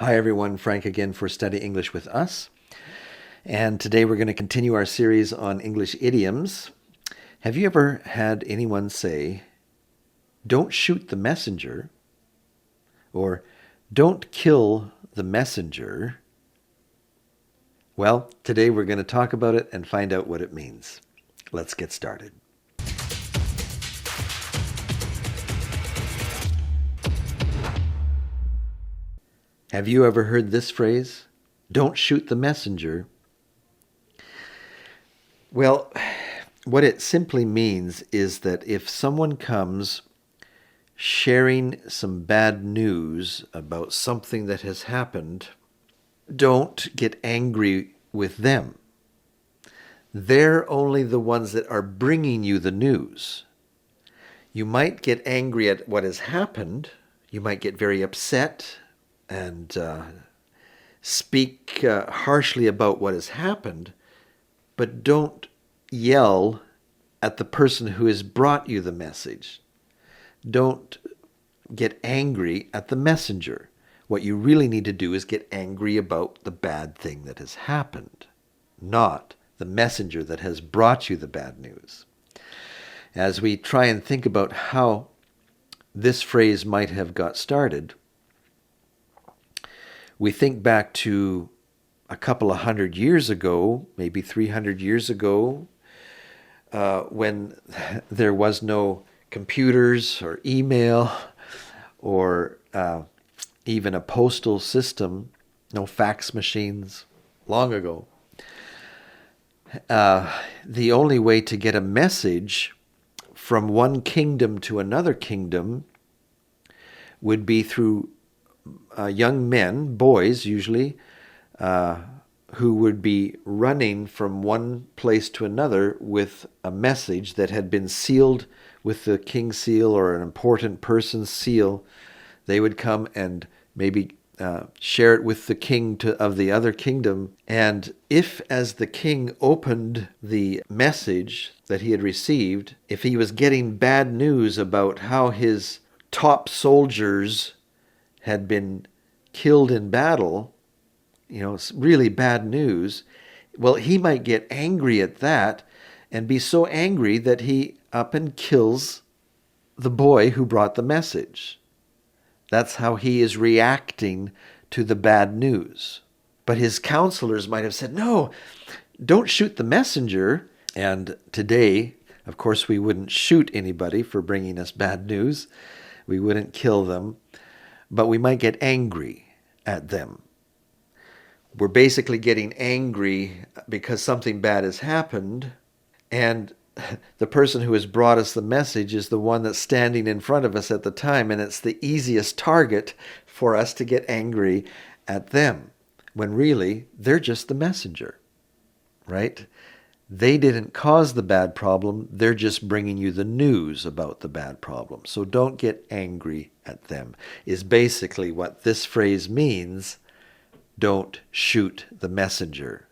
Hi everyone, Frank again for Study English with Us. And today we're going to continue our series on English idioms. Have you ever had anyone say, "Don't shoot the messenger," or "Don't kill the messenger"? Well, today we're going to talk about it and find out what it means. Let's get started. Have you ever heard this phrase? Don't shoot the messenger. Well, what it simply means is that if someone comes sharing some bad news about something that has happened, don't get angry with them. They're only the ones that are bringing you the news. You might get angry at what has happened. You might get very upset and speak harshly about what has happened, but don't yell at the person who has brought you the message. Don't get angry at the messenger. What you really need to do is get angry about the bad thing that has happened, not the messenger that has brought you the bad news. As we try and think about how this phrase might have got started, we think back to a couple of hundred years ago, maybe 300 years ago, when there was no computers or email or even a postal system, no fax machines, long ago. The only way to get a message from one kingdom to another kingdom would be through young men, boys usually, who would be running from one place to another with a message that had been sealed with the king's seal or an important person's seal. They would come and maybe share it with the king of the other kingdom. And if, as the king opened the message that he had received, if he was getting bad news about how his top soldiers had been killed in battle, really bad news, well, he might get angry at that and be so angry that he up and kills the boy who brought the message. That's how he is reacting to the bad news. But his counselors might have said, "No, don't shoot the messenger." And today, of course, we wouldn't shoot anybody for bringing us bad news. We wouldn't kill them, but we might get angry at them. We're basically getting angry because something bad has happened, and the person who has brought us the message is the one that's standing in front of us at the time, and it's the easiest target for us to get angry at them, when really they're just the messenger, right? They didn't cause the bad problem. They're just bringing you the news about the bad problem. So don't get angry at them, is basically what this phrase means. Don't shoot the messenger.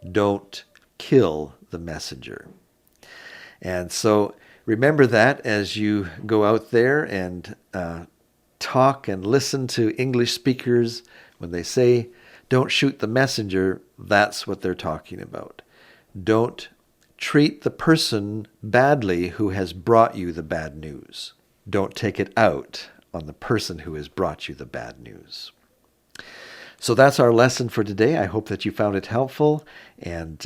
Don't kill the messenger. And so remember that as you go out there and talk and listen to English speakers, when they say, "Don't shoot the messenger," that's what they're talking about. Don't treat the person badly who has brought you the bad news. Don't take it out on the person who has brought you the bad news. So that's our lesson for today. I hope that you found it helpful, and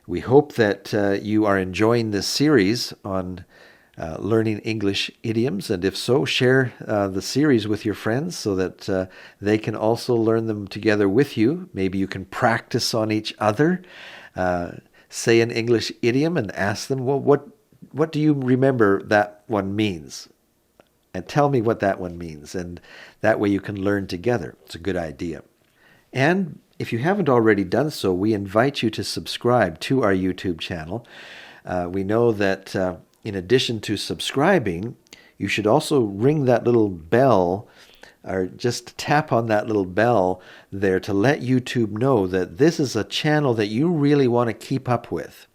we hope that you are enjoying this series on learning English idioms. And if so, share the series with your friends so that they can also learn them together with you. Maybe you can practice on each other. Say an English idiom and ask them, "Well, what do you remember that one means? And tell me what that one means." And that way you can learn together. It's a good idea. And if you haven't already done so, we invite you to subscribe to our YouTube channel. We know that in addition to subscribing, you should also ring that little bell, or just tap on that little bell there to let YouTube know that this is a channel that you really want to keep up with.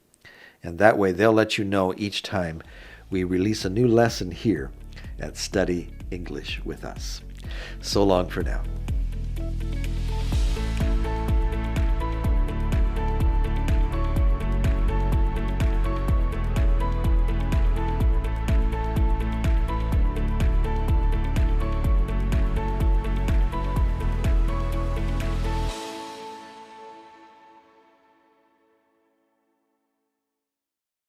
And that way they'll let you know each time we release a new lesson here at Study English with Us. So long for now.